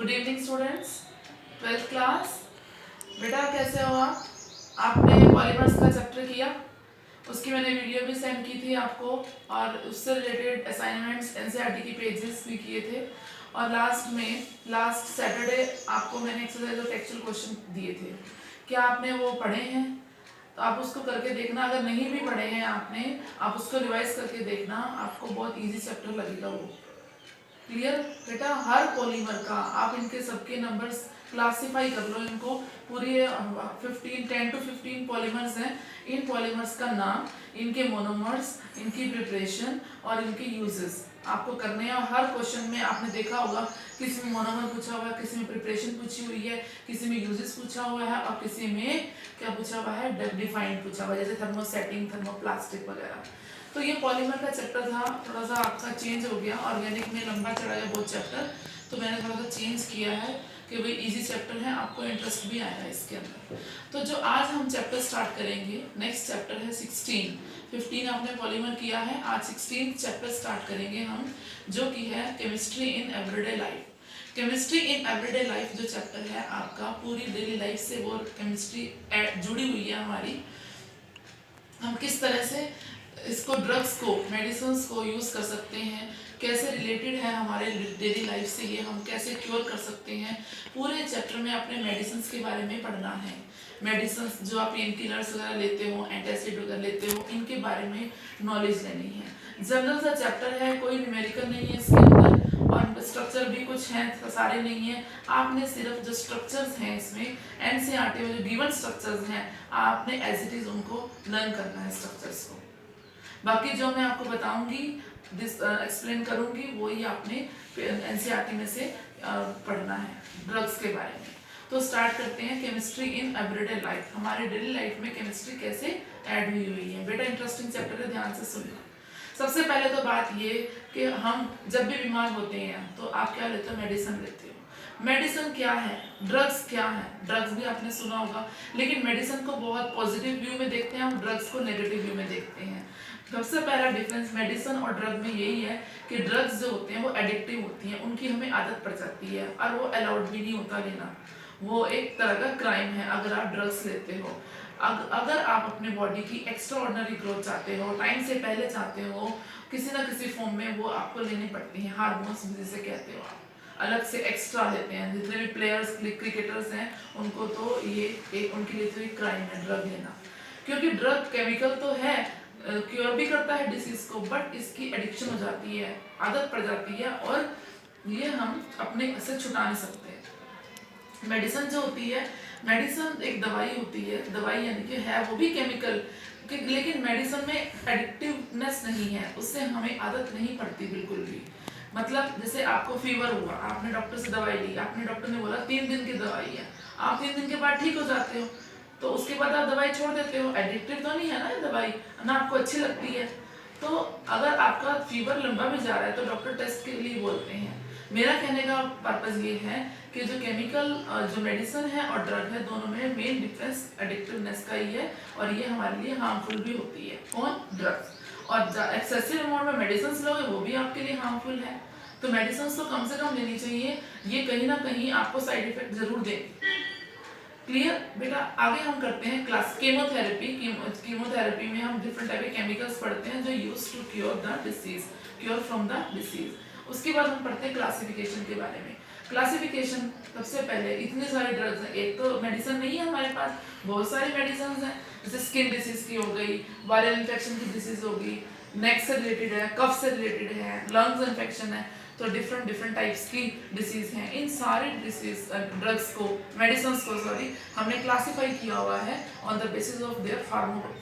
Good evening students, 12th class. बेटा कैसे हो आप? आपने पॉलीमर्स का चैप्टर किया, उसकी मैंने वीडियो भी सेंड की थी आपको, और उससे रिलेटेड असाइनमेंट्स एनसीईआरटी की पेजेस भी किए थे। और लास्ट सैटरडे आपको मैंने एक्सरसाइज और टेक्सचुअल क्वेश्चन दिए थे। क्या आपने वो पढ़े हैं? तो आप उसको करके देखना। अगर नहीं भी पढ़े हैं आपने, आप उसको रिवाइज करके देखना, आपको बहुत ईजी चैप्टर लगेगा वो। क्लियर बेटा? हर पॉलीमर का आप इनके सबके नंबर्स क्लासिफाई कर लो। इनको पूरी 10 to 15 पॉलीमर्स हैं। इन पॉलीमर्स का नाम, इनके मोनोमर्स, इनकी प्रिपरेशन और इनके यूजेस आपको करने हैं। और हर क्वेश्चन में आपने देखा होगा किसी में मोनोमर पूछा हुआ है, किसी में प्रिपरेशन पूछी हुई है, किसी में यूजेस पूछा हुआ है, और किसी में क्या पूछा हुआ है, डिफाइंड पूछा हुआ है, जैसे थर्मोसेटिंग, थर्मोप्लास्टिक वगैरह। तो ये पॉलीमर का चैप्टर था, थोड़ा सा आपका चेंज हो गया। ऑर्गेनिक में लंबा चढ़ा गया बहुत चैप्टर, तो मैंने थोड़ा सा चेंज किया है कि भाई इजी चैप्टर है, आपको इंटरेस्ट भी आएगा इसके अंदर। तो जो आज हम चैप्टर स्टार्ट करेंगे, नेक्स्ट चैप्टर है 16। 15 आपने पॉलीमर किया है, आज 16 चैप्टर स्टार्ट करेंगे हम, जो कि है chemistry in everyday life. Chemistry in everyday life जो चैप्टर है आपका, पूरी डेली लाइफ से वो केमिस्ट्री जुड़ी हुई है हमारी। हम किस तरह से इसको, ड्रग्स को, मेडिसिन को यूज़ कर सकते हैं, कैसे रिलेटेड है हमारे डेली लाइफ से, ये हम कैसे क्योर कर सकते हैं। पूरे चैप्टर में आपने मेडिसिन के बारे में पढ़ना है। मेडिसिन जो आप पेन किलर्स वगैरह लेते हो, एंटासिड वगैरह लेते हो, इनके बारे में नॉलेज लेनी है। जनरल सा चैप्टर है, कोई न्यूमेरिकल नहीं है इसके अंदर, और स्ट्रक्चर भी कुछ हैं, सारे नहीं है। आपने सिर्फ जो स्ट्रक्चर्स हैं इसमें एनसीईआरटी में जो गिवन स्ट्रक्चर्स हैं, आपने एज इट इज उनको लर्न करना है स्ट्रक्चर्स को। बाकी जो मैं आपको बताऊंगी, एक्सप्लेन करूंगी, वो ही आपने एनसीईआरटी में से पढ़ना है ड्रग्स के बारे में। तो स्टार्ट करते हैं, केमिस्ट्री इन एवरीडे लाइफ। हमारे डेली लाइफ में केमिस्ट्री कैसे ऐड हुई है। बेटा इंटरेस्टिंग चैप्टर है, ध्यान से सुनना। सबसे पहले तो बात ये कि हम जब भी बीमार होते हैं तो आप क्या लेते हो? मेडिसिन लेते हो। मेडिसिन क्या है, ड्रग्स क्या है? ड्रग्स भी आपने सुना होगा, लेकिन मेडिसिन को बहुत पॉजिटिव व्यू में देखते हैं, हम ड्रग्स को नेगेटिव व्यू में देखते हैं। सबसे पहला डिफरेंस मेडिसिन और ड्रग में यही है कि ड्रग्स जो होते हैं वो एडिक्टिव होती हैं, उनकी हमें आदत पड़ जाती है, और वो अलाउड भी नहीं होता लेना। वो एक तरह का क्राइम है अगर आप ड्रग्स लेते हो। अगर आप अपने बॉडी की एक्स्ट्रा ऑर्डिनरी ग्रोथ चाहते हो, टाइम से पहले चाहते हो, किसी ना किसी फॉर्म में वो आपको लेनी पड़ती है। हार्मोन्स जिसे कहते हो आप, अलग से एक्स्ट्रा लेते हैं। जितने भी प्लेयर्स, क्रिकेटर्स हैं, उनको तो ये उनके लिए तो एक क्राइम है ड्रग लेना। क्योंकि ड्रग केमिकल तो है, क्योर भी करता है डिसीज को, बट इसकी एडिक्शन हो जाती है, आदत पड़ जाती है, और ये हम अपने से छुटा नहीं सकते। मेडिसिन जो होती है, मेडिसिन एक दवाई होती है, दवाई यानी कि है वो भी केमिकल, लेकिन मेडिसिन में एडिक्टिवनेस नहीं है, उससे हमें आदत नहीं पड़ती बिल्कुल भी। मतलब जैसे आपको फीवर हुआ, आपने डॉक्टर से दवाई ली, आपने डॉक्टर ने बोला 3 दिन की दवाई है, आप 3 दिन के बाद ठीक हो जाते हो, तो उसके बाद आप दवाई छोड़ देते हो। एडिक्टिव तो नहीं है ना दवाई, ना आपको अच्छी लगती है। तो अगर आपका फीवर लंबा भी जा रहा है तो डॉक्टर टेस्ट के लिए बोलते हैं। मेरा कहने का पर्पज ये है कि जो केमिकल, जो मेडिसिन है और ड्रग है, दोनों में मेन डिफरेंस एडिक्टिवनेस का ही है, और ये हमारे लिए हार्मफुल भी होती है। कौन? ड्रग्स। और एक्सेसिव अमाउंट में मेडिसिन लोगे वो भी आपके लिए हार्मफुल है। तो मेडिसिन तो कम से कम लेनी चाहिए, ये कहीं ना कहीं आपको साइड इफेक्ट जरूर देगी। क्लियर बेटा? आगे हम करते हैं क्लास केमोथेरेपी। कीमोथेरेपी में हम डिफरेंट टाइप के केमिकल्स पढ़ते हैं जो use to cure the disease, cure from the disease. उसके बाद हम पढ़ते हैं क्लासिफिकेशन के बारे में। क्लासिफिकेशन, सबसे पहले इतने सारे ड्रग्स हैं, एक तो मेडिसिन नहीं है हमारे पास, बहुत सारी मेडिसिन हैं। जैसे स्किन डिसीज की हो गई, वायरल इन्फेक्शन की डिसीज होगी, नेक से रिलेटेड है, कफ से रिलेटेड है, लंग्स इन्फेक्शन है, तो डिफरेंट टाइप्स की डिसीज हैं। इन सारे डिसीज ड्रग्स को, मेडिसिन को सॉरी, हमने क्लासिफाई किया हुआ है on the basis of their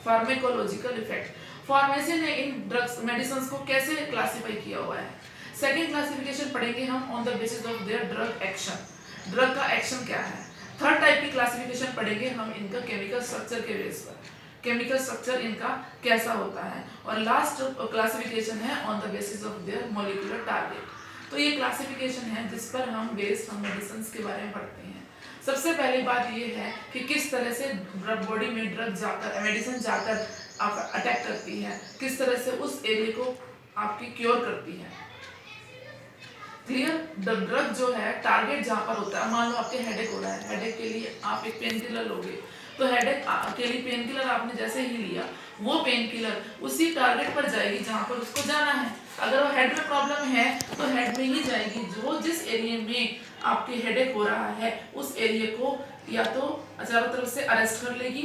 pharmacological effect. Pharmacy ने इन ड्रग्स, मेडिसिन को कैसे क्लासिफाई किया हुआ है। सेकेंड क्लासिफिकेशन पढ़ेंगे हम on the basis of their drug action, drug का एक्शन क्या है। थर्ड टाइप की क्लासिफिकेशन पढ़ेंगे हम इनका केमिकल स्ट्रक्चर के बेस पर, केमिकल स्ट्रक्चर इनका कैसा होता है। और लास्ट क्लासिफिकेशन है on the basis of their molecular target. तो ये क्लासिफिकेशन है जिस पर हम बेस्ड हम मेडिसिन के बारे में पढ़ते हैं। सबसे पहली बात ये है कि किस तरह से बॉडी में ड्रग जाकर, मेडिसिन जाकर अटैक करती है, किस तरह से उस एरिया को आपकी क्योर करती है। क्लियर। ड्रग जो है टारगेट जहाँ पर होता है, मान लो आपके हेडेक हो रहा है, हेडेक के लिए आप एक पेन किलर लोगे, तो हेडेक के लिए पेन किलर आपने जैसे ही लिया, वो पेन किलर उसी टारगेट पर जाएगी जहाँ पर उसको जाना है। अगर वो हेड में प्रॉब्लम है तो हेड में ही जाएगी, जो जिस एरिया में आपके हेडेक हो रहा है उस एरिया को या तो चारों तरफ से अरेस्ट कर लेगी,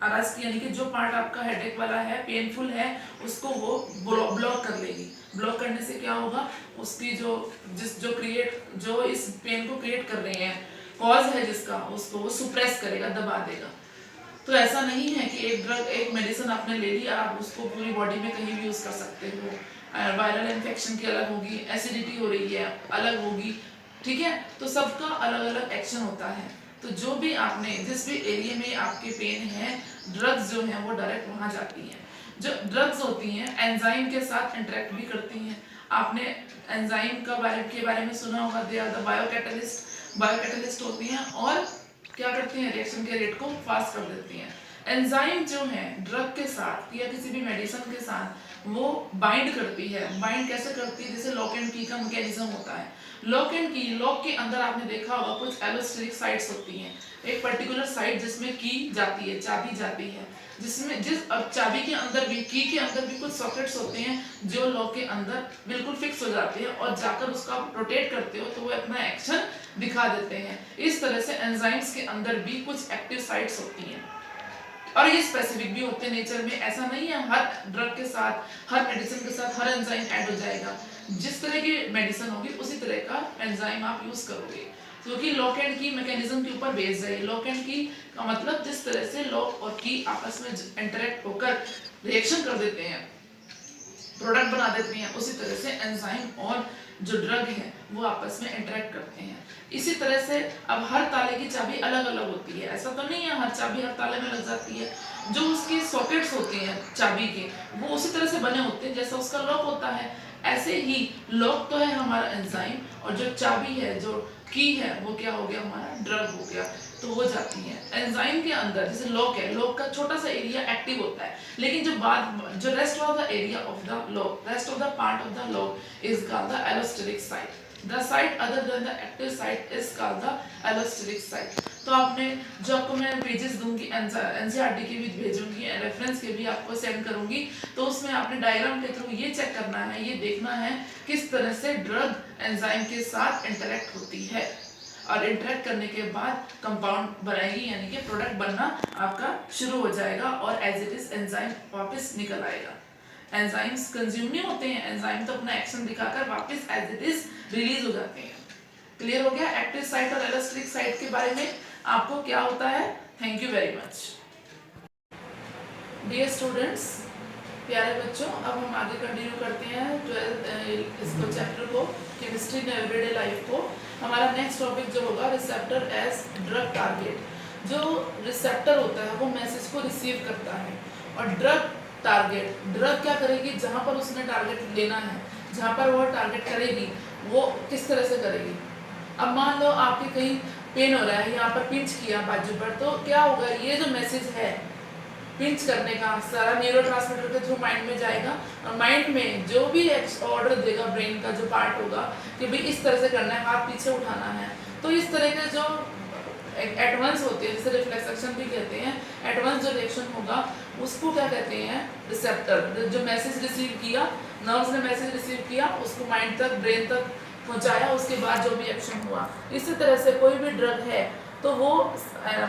अरेस्ट यानी कि जो पार्ट आपका हेडेक वाला है, पेनफुल है, उसको वो ब्लॉक कर लेगी। ब्लॉक करने से क्या होगा, उसकी जो इस पेन को क्रिएट कर रहे हैं, कॉज है जिसका, उसको वो सुप्रेस करेगा, दबा देगा। तो ऐसा नहीं है कि एक ड्रग, एक मेडिसिन आपने ले ली, आप उसको पूरी बॉडी में कहीं भी यूज कर सकते हो। वायरल इन्फेक्शन की अलग होगी, एसिडिटी हो रही है अलग होगी, ठीक है। तो सबका अलग अलग एक्शन होता है। तो जो भी आपने जिस भी एरिया में आपके पेन है, ड्रग्स जो है वो डायरेक्ट वहां जाती हैं। जो ड्रग्स होती हैं एंजाइम के साथ इंटरेक्ट भी करती हैं। आपने एंजाइम के बारे में सुना होगा, दे आर द बायोकैटलिस्ट होती हैं और क्या करती हैं, रिएक्शन के रेट को फास्ट कर देती हैं। एंजाइम जो है ड्रग के साथ या किसी भी मेडिसिन के साथ वो बाइंड करती है। बाइंड कैसे करती है, जैसे लॉक एंड की का मैकेनिज्म होता है। लॉक एंड की, लॉक के अंदर आपने देखा होगा कुछ एलोस्टेरिक साइट्स होती हैं, एक पर्टिकुलर साइट जिसमें की जाती है, चाबी जाती है, जिसमें चाबी के अंदर भी, की के अंदर भी कुछ सॉकेट्स होते हैं जो लॉक के अंदर बिल्कुल फिक्स हो जाते हैं और जाकर उसका आप रोटेट करते हो तो वो अपना एक्शन दिखा देते हैं। इस तरह से एंजाइम्स के अंदर भी कुछ एक्टिव साइट्स होती हैं और ये स्पेसिफिक भी होते हैं नेचर में। ऐसा नहीं है हर ड्रग के साथ, हर मेडिसिन के साथ हर एंजाइम ऐड हो जाएगा। जिस तरह की मेडिसिन होगी उसी तरह का एंजाइम आप यूज करोगे, क्योंकि लॉक एंड की मैकेनिज्म के ऊपर बेस्ड है। लॉक एंड की का मतलब जिस तरह से लॉक और की आपस में इंटरेक्ट होकर रिएक्शन कर देते हैं, प्रोडक्ट बना देते हैं, उसी तरह से एंजाइम और जो ड्रग है वो आपस में इंटरेक्ट करते हैं। इसी तरह से अब हर ताले की चाबी अलग अलग होती है, ऐसा तो नहीं है हर चाबी हर ताले में लग जाती है। जो उसके सॉकेट्स होते हैं चाबी के, वो उसी तरह से बने होते हैं जैसा उसका लॉक होता है। ऐसे ही लॉक तो है हमारा एंजाइम और जो चाबी है, जो की है, वो क्या हो गया, हमारा ड्रग हो गया। तो वो जाती है एंजाइम के अंदर। जैसे लॉक है, लॉक का छोटा सा एरिया एक्टिव होता है, लेकिन जो rest of the area of the lock, rest of the part of the lock is called the allosteric site. The site other than the active site is called the allosteric site। तो आपने जो आपको मैं pages दूंगी NCERT के भी भेजूंगी, reference के भी आपको सेंड करूंगी, तो उसमें आपने डायग्राम के थ्रू ये चेक करना है, ये देखना है किस तरह से ड्रग एंजाइम के साथ इंटरेक्ट होती है और इंटरेक्ट करने के बाद कंपाउंड बनाएगी, यानी कि प्रोडक्ट बनना आपका शुरू हो जाएगा और एज इट इज एंजाइम वापस निकल आएगा। एंजाइम्स कंज्यूम नहीं होते हैं, एंजाइम तो अपना एक्शन दिखाकर वापस एज इट इज रिलीज हो जाते हैं। क्लियर हो गया एक्टिव साइट और एलोस्टेरिक साइट के बारे में आपको क्या होता है। Thank you very much dear students, प्यारे बच्चों। अब हम आगे कंटिन्यू करते हैं 12th इसको चैप्टर को, केमिस्ट्री इन एवरीडे लाइफ को। हमारा नेक्स्ट टॉपिक जो होगा रिसेप्टर एज ड्रग टारगेट। जो रिसेप्टर होता है वो मैसेज को रिसीव करता है और ड्रग टारगेट, ड्रग क्या करेगी, जहाँ पर उसने टारगेट लेना है, जहाँ पर वो टारगेट करेगी, वो किस तरह से करेगी। अब मान लो आपके कहीं पेन हो रहा है, यहाँ पर पिंच किया बाजू पर, तो क्या होगा, ये जो मैसेज है पिंच करने का सारा न्यूरोट्रांसमीटर के थ्रू माइंड में जाएगा और माइंड में जो भी ऑर्डर देगा ब्रेन का जो पार्ट होगा कि भाई इस तरह से करना है, हाथ पीछे उठाना है। तो इस तरह के जो एडवांस होते हैं, जिसे रिफ्लेक्स एक्शन भी कहते हैं, एडवांस जो रिएक्शन होगा उसको क्या कहते हैं, रिसेप्टर। जो मैसेज रिसीव किया, नर्व्स ने मैसेज रिसीव किया, उसको माइंड तक, ब्रेन तक पहुंचाया, उसके बाद जो भी एक्शन हुआ। इसी तरह से कोई भी ड्रग है तो वो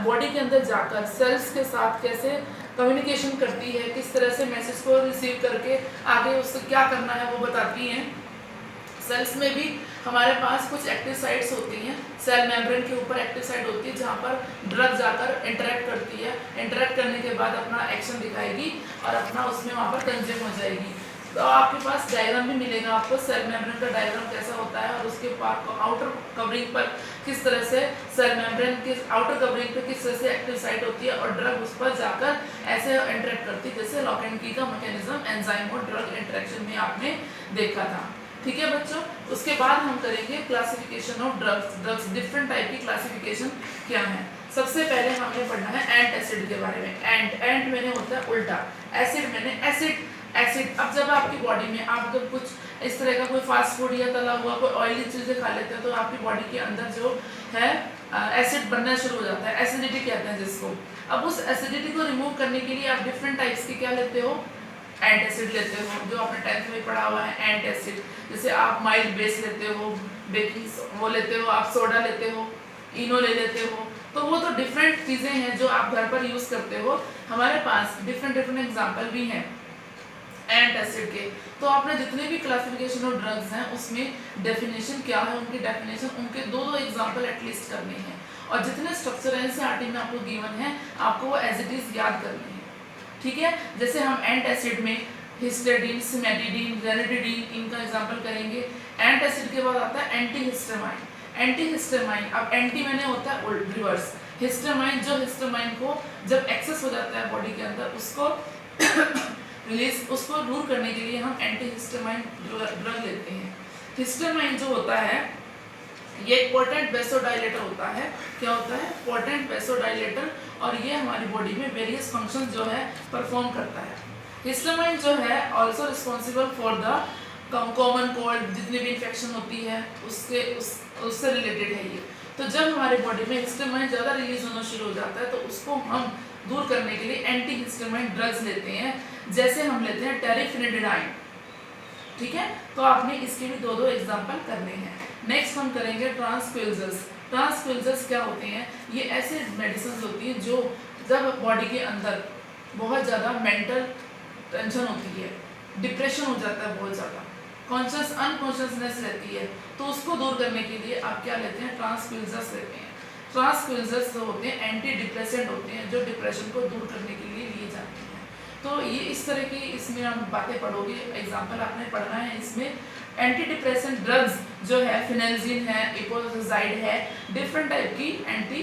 बॉडी के अंदर जाकर सेल्स के साथ कैसे कम्युनिकेशन करती है, किस तरह से मैसेज को रिसीव करके आगे उससे क्या करना है वो बताती हैं। सेल्स में भी हमारे पास कुछ एक्टिव साइट्स होती हैं, सेल मेम्ब्रेन के ऊपर एक्टिव साइट होती है जहाँ पर ड्रग जाकर इंटरेक्ट करती है, इंटरेक्ट करने के बाद अपना एक्शन दिखाएगी और अपना उसमें वहाँ पर कंज्यूम हो जाएगी। तो आपके पास डायग्राम भी मिलेगा आपको, सेल मेम्ब्रेन का डायग्राम कैसा होता है और उसके आउटर कवरिंग पर किस तरह से सेल मेम्ब्रेन के आउटर कवरिंग पर किस तरह से एक्टिव साइट होती है और ड्रग उस पर जाकर ऐसे इंटरेक्ट करती है, जैसे लॉक एंड की का मैकेनिज्म एंजाइम और ड्रग इंटरेक्शन में आपने देखा था। ठीक है बच्चों, उसके बाद हम करेंगे classification of drugs, different type की क्लासिफिकेशन क्या है। सबसे पहले हमें पढ़ना है एंट एसिड के बारे में। एंट मैंने होता है उल्टा, एसिड मैंने एसिड एसिड। अब जब आपकी बॉडी में आप जब कुछ इस तरह का कोई फास्ट फूड या तला हुआ कोई ऑयली चीज़ें खा लेते हैं तो आपकी बॉडी के अंदर जो है एसिड बनना शुरू हो जाता है, एसिडिटी कहते हैं जिसको। अब उस एसिडिटी को रिमूव करने के लिए आप डिफरेंट टाइप्स की क्या लेते हो, एंटासिड लेते हो, जो आपने 10th में पढ़ा हुआ है एंटासिड। जैसे आप माइल्ड बेस लेते हो, बेकिंग वो लेते हो, आप सोडा लेते हो, इनो ले लेते हो, तो वो तो डिफरेंट चीज़ें हैं जो आप घर पर यूज़ करते हो। हमारे पास डिफरेंट एग्जाम्पल भी हैं एंटासिड के। तो आपने जितने भी क्लासिफिकेशन ऑफ ड्रग्स हैं उसमें डेफिनेशन क्या है, उनकी डेफिनेशन, उनके दो एग्जाम्पल एटलीस्ट करने हैं, और जितने स्ट्रक्चर एनसीईआरटी में आपको गिवन है आपको वो एज इट इज याद करने हैं, ठीक है। जैसे हम एंटासिड में हिस्टेडीन, सिमेटिडीन, रेनिटिडीन, इनका एग्जाम्पल करेंगे। एंटासिड के बाद आता है एंटीहिस्टामाइन। एंटीहिस्टामाइन, अब एंटी मैंने होता है रिवर्स, हिस्टामाइन जो हिस्टामाइन को जब एक्सेस हो जाता है बॉडी के अंदर उसको रिलीज, उसको दूर करने के लिए हम एंटीहिस्टामाइन ड्रग लेते हैं। हिस्टामाइन जो होता है ये एक पोटेंट वेसोडाइलेटर होता है। क्या होता है? पोटेंट वेसोडाइलेटर, और ये हमारी बॉडी में वेरियस फंक्शन जो है परफॉर्म करता है। हिस्टामाइन जो है also responsible for the common cold, जितनी भी इन्फेक्शन होती है उससे रिलेटेड है ये। तो जब हमारे बॉडी में हिस्टामाइन ज़्यादा रिलीज होना शुरू हो जाता है तो उसको हम दूर करने के लिए एंटी हिस्टामाइन ड्रग्स लेते हैं। जैसे हम लेते हैं टेरिफेनिडिडाइन, ठीक है। तो आपने इसके भी दो एग्जाम्पल करने हैं। नेक्स्ट हम करेंगे ट्रांसक्विल्जर्स। ट्रांसक्विल्जर्स क्या होते हैं? ये ऐसे मेडिसिन होती हैं जो जब बॉडी के अंदर बहुत ज़्यादा मेंटल टेंशन होती है, डिप्रेशन हो जाता है बहुत ज़्यादा, कॉन्शियस अनकॉन्शियसनेस रहती है, तो उसको दूर करने के लिए आप क्या लेते हैं? ट्रांसक्विल्जर्स लेते हैं। ट्रांसक्विल्जर्स होते हैं एंटी डिप्रेसेंट होते हैं जो डिप्रेशन को दूर करने के लिए लिए जाते हैं। तो ये इस तरह की इसमें हम बातें पढ़ोगे, एग्जाम्पल आपने पढ़ना है इसमें। एंटी डिप्रेसेंट ड्रग्स जो है फिनेल्जिन है, इपोजाइड है, डिफरेंट टाइप की एंटी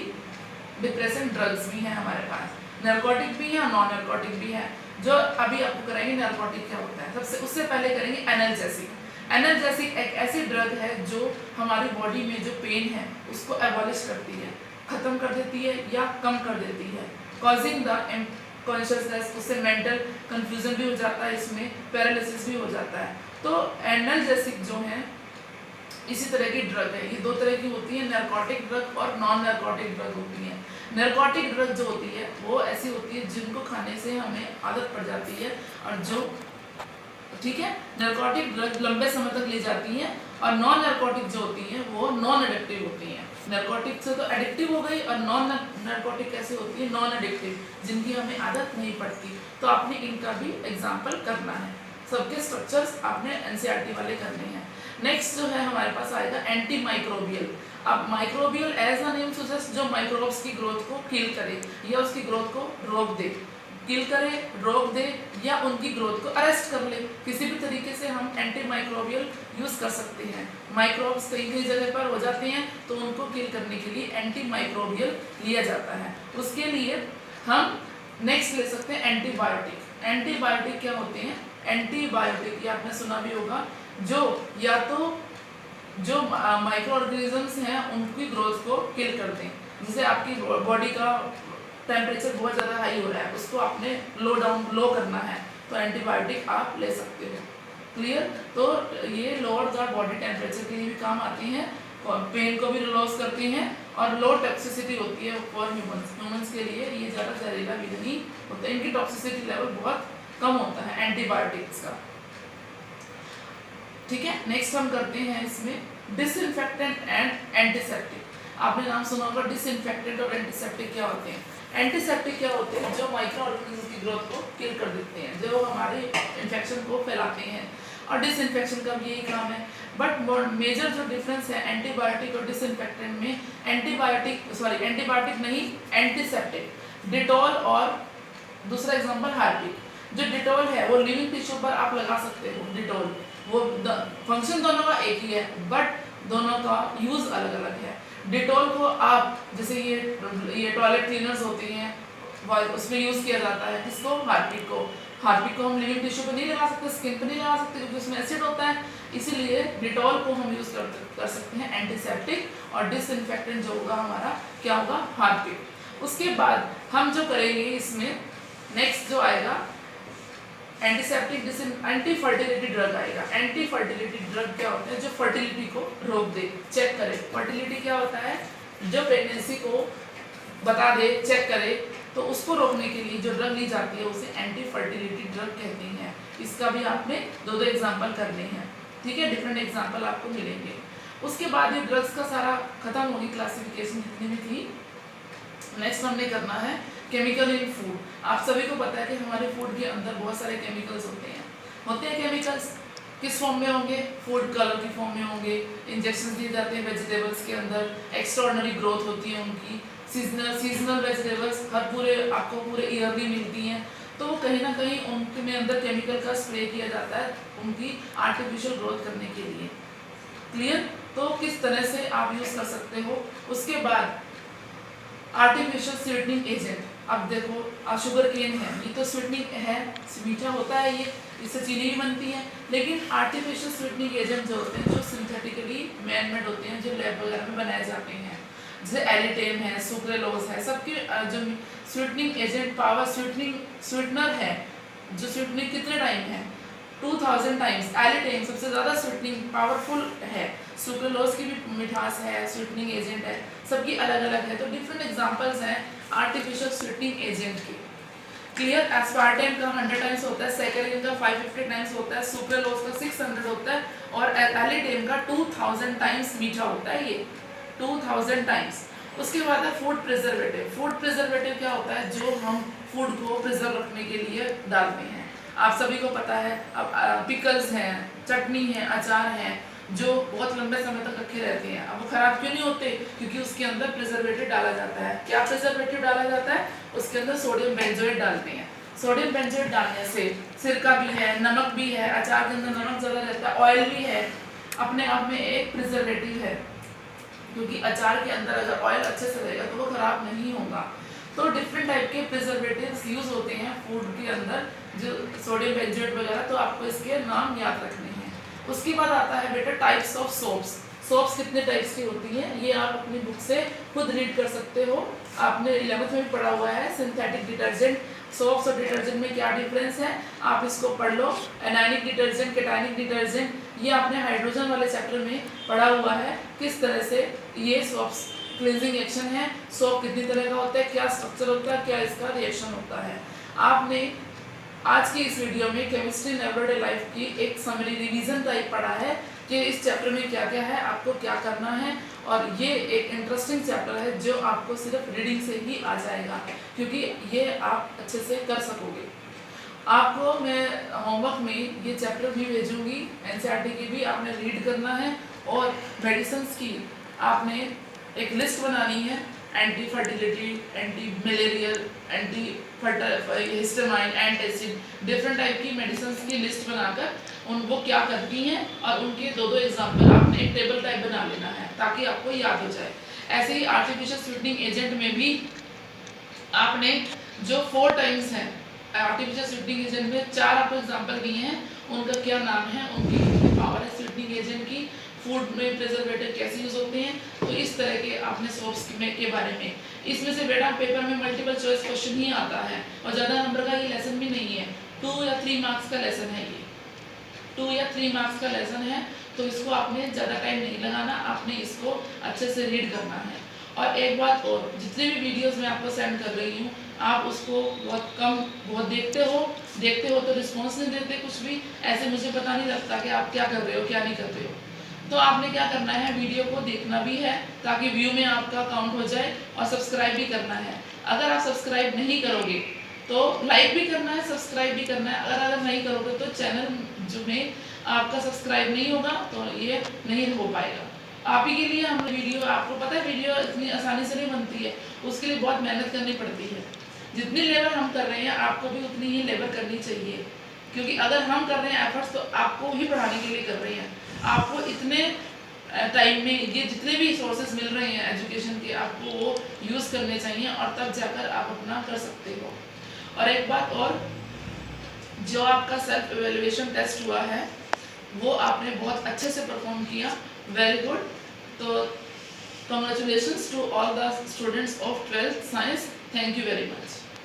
डिप्रेसेंट ड्रग्स भी हैं हमारे पास। नर्कोटिक भी है और नॉन नर्कोटिक भी है। जो अभी आपको कराएंगे नर्कोटिक क्या होता है, सबसे उससे पहले करेंगे एनाल्जेसिक। एनाल्जेसिक एक ऐसी ड्रग है जो हमारी बॉडी में जो पेन है उसको एबॉलिश करती है, खत्म कर देती है या कम कर देती है, कॉजिंग द कॉन्शियसनेस, उससे मेंटल कंफ्यूजन भी हो जाता है, इसमें पैरालिसिस भी हो जाता है। तो एनाल्जेसिक जो है इसी तरह की ड्रग है। ये दो तरह की होती है, नर्कोटिक ड्रग और नॉन नर्कोटिक ड्रग होती है। नर्कोटिक ड्रग जो होती है वो ऐसी होती है जिनको खाने से हमें आदत पड़ जाती है, और जो ठीक है नर्कोटिक ड्रग लंबे समय तक ली जाती हैं, और नॉन नर्कोटिक जो होती हैं वो नॉन एडिक्टिव होती हैं। नर्कोटिक से तो एडिक्टिव हो गई, और नॉन नर्कोटिक कैसे होती है? नॉन एडिक्टिव, जिनकी हमें आदत नहीं पड़ती। तो आपने इनका भी एग्जाम्पल करना है, सबके स्ट्रक्चर्स आपने एनसीईआरटी वाले करने हैं। नेक्स्ट जो है हमारे पास आएगा एंटी माइक्रोबियल। अब microbial as a name suggest, जो माइक्रोब्स की ग्रोथ को किल करे या उसकी ग्रोथ को रोक दे, किल करे, रोक दे, या उनकी ग्रोथ को अरेस्ट कर ले। किसी भी तरीके से हम एंटी माइक्रोबियल यूज कर सकते हैं। माइक्रोब्स कई जगह पर हो जाते हैं तो उनको किल करने के लिए एंटी माइक्रोबियल लिया जाता है। उसके लिए हम नेक्स्ट ले सकते हैं एंटीबायोटिक। एंटीबायोटिक क्या होते हैं? एंटीबायोटिक ये आपने सुना भी होगा, जो या तो जो माइक्रो ऑर्गेनिजम्स हैं उनकी ग्रोथ को किल करते हैं। जैसे आपकी बॉडी का टेम्परेचर बहुत ज़्यादा हाई हो रहा है, उसको आपने लो करना है, तो एंटीबायोटिक आप ले सकते हो। क्लियर? तो ये लोअर द बॉडी टेम्परेचर के लिए भी काम आती हैं, पेन को भी रिलॉस करती हैं, और लो टॉक्सिसिटी होती है फॉर ह्यूमंस के लिए ये ज़्यादा जहरीला भी नहीं होता है, इनकी टॉक्सिसिटी लेवल बहुत कम होता है एंटीबायोटिक्स का। ठीक है, नेक्स्ट हम करते हैं इसमें डिसइंफेक्टेंट एंड एंटीसेप्टिक। आपने नाम सुना होगा डिसइंफेक्टेंट और एंटीसेप्टिक क्या होते हैं। एंटीसेप्टिक क्या होते हैं? जो माइक्रो ऑर्गेनिज्म की ग्रोथ को किल कर देते हैं, जो हमारे इन्फेक्शन को फैलाते हैं, और डिसइंफेक्शन का भी यही काम है। बट मेजर जो डिफरेंस है एंटीबायोटिक और डिसइंफेक्टेंट में, एंटीबायोटिक नहीं, एंटीसेप्टिक। डिटॉल और दूसरा एग्जांपल हार्पिक। जो डिटॉल है वो लिविंग टिश्यू पर आप लगा सकते हो। डिटॉल वो फंक्शन दोनों का एक ही है, बट दोनों का यूज अलग अलग है। डिटॉल को आप जैसे ये टॉयलेट क्लीनर्स होती हैं उसमें यूज किया जाता है। किसको? हार्पिक को। हार्पिक को हम लिविंग टिश्यू पर नहीं लगा सकते, स्किन पर नहीं लगा सकते क्योंकि उसमें एसिड होता है, इसीलिए डिटॉल को हम यूज कर सकते हैं एंटीसेप्टिक, और डिसइंफेक्टेंट जो होगा हमारा क्या होगा? हार्पिक। उसके बाद हम जो करेंगे इसमें नेक्स्ट जो आएगा एंटीसेप्टिक एंटी फर्टिलिटी ड्रग आएगा। एंटी फर्टिलिटी ड्रग क्या होता है? जो फर्टिलिटी को रोक दे। चेक करें फर्टिलिटी क्या होता है, जो प्रेगनेंसी को बता दे, चेक करे, तो उसको रोकने के लिए जो ड्रग ली जाती है उसे एंटी फर्टिलिटी ड्रग कहते हैं। इसका भी आपने दो एग्जाम्पल करने हैं, ठीक है, डिफरेंट एग्जाम्पल आपको मिलेंगे। उसके बाद ये ड्रग्स का सारा खत्म होगी, क्लासिफिकेशन जितनी भी थी। नेक्स्ट हमने करना है केमिकल इन फूड। आप सभी को पता है कि हमारे फूड के अंदर बहुत सारे केमिकल्स होते हैं केमिकल्स किस फॉर्म में होंगे? फूड कलर की फॉर्म में होंगे, इंजेक्शन दिए जाते हैं वेजिटेबल्स के अंदर, एक्स्ट्राऑर्डिनरी ग्रोथ होती है उनकी, सीजनल वेजिटेबल्स आपको पूरे ईयरली मिलती हैं, तो कहीं ना कहीं उनके अंदर केमिकल का स्प्रे किया जाता है उनकी आर्टिफिशियल ग्रोथ करने के लिए। क्लियर? तो किस तरह से आप यूज़ कर सकते हो। उसके बाद आर्टिफिशियल स्वीटनिंग एजेंट। अब देखो शुगर केन है, ये तो स्वीटनिंग है, मीठा होता है ये, इससे चीनी भी बनती है, लेकिन आर्टिफिशियल स्वीटनिंग एजेंट जो होते हैं जो सिंथेटिकली मैन मेड होते हैं, जो लैब वगैरह में बनाए जाते हैं, जैसे एलिटेम है, सुक्रेलोज है, सबके जो स्वीटनिंग एजेंट पावर स्वीटनर है, जो स्वीटनिंग कितने टाइम है 2000 टाइम्स। एलिटेम सबसे ज़्यादा स्वीटनिंग पावरफुल है, सुक्रेलोज की भी मिठास है, स्वीटनिंग एजेंट है, सबकी अलग अलग है। तो डिफरेंट एग्जांपल्स हैं आर्टिफिशियल स्वीटनिंग एजेंट के। क्लियर? एस्पार्टेम का 100 टाइम्स होता है, सैकरिन का 550 टाइम्स होता है, सुक्रेलोज का 600 होता है, और एलिटेम का 2000 टाइम्स मीठा होता है, ये 2000 टाइम्स। उसके बाद है फूड प्रिजर्वेटिव। फूड प्रिजर्वेटिव क्या होता है? जो हम फूड को प्रिजर्व रखने के लिए डालते हैं। आप सभी को पता है, अब पिकल्स हैं, चटनी है, अचार है, जो बहुत लंबे समय तक रखे रहते हैं। अब वो खराब क्यों नहीं होते? क्योंकि उसके अंदर प्रिजर्वेटिव डाला जाता है। क्या प्रिजर्वेटिव डाला जाता है? उसके अंदर सोडियम बेंजोएट डालते हैं। सोडियम बेंजोएट डालने से सिरका भी है, नमक भी है, अचार के अंदर नमक ज़्यादा रहता है, ऑयल भी है, अपने आप में एक प्रिजर्वेटिव है, क्योंकि अचार के अंदर अगर ऑयल अच्छे से रहेगा तो वो खराब नहीं होगा। तो डिफरेंट टाइप के प्रिजर्वेटिव्स यूज होते हैं फूड के अंदर, जो सोडियम बेंजोएट वगैरह, तो आपको इसके नाम याद रखने हैं। उसके बाद आता है बेटा टाइप्स ऑफ सोप्स। सोप्स कितने टाइप्स की होती हैं ये आप अपनी बुक से खुद रीड कर सकते हो, आपने 11th में भी पढ़ा हुआ है। सिंथेटिक डिटर्जेंट, सोप्स और डिटर्जेंट में क्या डिफरेंस है आप इसको पढ़ लो। एनायनिक डिटर्जेंट, कैटायनिक डिटर्जेंट, ये आपने हाइड्रोजन वाले चैप्टर में पढ़ा हुआ है, किस तरह से ये सोप्स क्लींजिंग एक्शन है। सोप कितनी तरह का होता है, क्या स्ट्रक्चर होता है, क्या इसका रिएक्शन होता है। आपने आज की इस वीडियो में केमिस्ट्री इन एवरीडे लाइफ की एक समरी रिवीजन टाइप पढ़ा है कि इस चैप्टर में क्या क्या है, आपको क्या करना है, और ये एक इंटरेस्टिंग चैप्टर है जो आपको सिर्फ रीडिंग से ही आ जाएगा, क्योंकि ये आप अच्छे से कर सकोगे। आपको मैं होमवर्क में ये चैप्टर भी भेजूंगी, एनसीईआरटी की भी आपने रीड करना है, और मेडिसिन्स की आपने एक लिस्ट बनानी है, anti fertility, anti malarial, anti histamine, antacid, different type की मेडिसिन्स की लिस्ट बनाकर वो क्या करती हैं और उनके दो एग्जाम्पल आपने एक टेबल टाइप बना लेना है ताकि आपको याद हो जाए। ऐसे ही आर्टिफिशियल स्वीटनिंग एजेंट में भी आपने जो 4 टाइम्स हैं आर्टिफिशियल स्वीटनिंग एजेंट में 4 आपको एग्जाम्पल दिए हैं, उनका क्या नाम है, उनकी पावर है स्वीटनिंग एजेंट की, फूड में प्रिजर्वेटिव कैसे यूज होते हैं, तो इस तरह के आपने सोप्स के बारे में। इसमें से बेटा पेपर में मल्टीपल चॉइस क्वेश्चन ही आता है और ज़्यादा नंबर का ये लेसन भी नहीं है, 2 या 3 मार्क्स का लेसन है ये, 2 या 3 मार्क्स का लेसन है, तो इसको आपने ज़्यादा टाइम नहीं लगाना, आपने इसको अच्छे से रीड करना है। और एक बात और, जितने भी वीडियोस मैं आपको सेंड कर रही हूँ आप उसको बहुत देखते हो तो रिस्पॉन्स नहीं देते कुछ भी, ऐसे मुझे पता नहीं लगता कि आप क्या कर रहे हो क्या नहीं कर रहे हो। तो आपने क्या करना है, वीडियो को देखना भी है ताकि व्यू में आपका काउंट हो जाए, और सब्सक्राइब भी करना है। अगर आप सब्सक्राइब नहीं करोगे तो लाइक भी करना है, सब्सक्राइब भी करना है। अगर नहीं करोगे तो चैनल जो में आपका सब्सक्राइब नहीं होगा तो ये नहीं हो पाएगा। आप ही के लिए हम वीडियो, आपको पता है वीडियो इतनी आसानी से नहीं बनती है, उसके लिए बहुत मेहनत करनी पड़ती है। जितनी लेबर हम कर रहे हैं आपको भी उतनी ही लेबर करनी चाहिए, क्योंकि अगर हम कर रहे हैं एफर्ट्स तो आपको ही पढ़ाने के लिए कर रहे हैं। आपको इतने टाइम में ये जितने भी सोर्सेज मिल रहे हैं एजुकेशन के, आपको वो यूज़ करने चाहिए और तब जाकर आप अपना कर सकते हो। और एक बात और, जो आपका सेल्फ एवेल्युएशन टेस्ट हुआ है वो आपने बहुत अच्छे से परफॉर्म किया, वेरी गुड। तो congratulations to all the students of 12th science, thank you very much।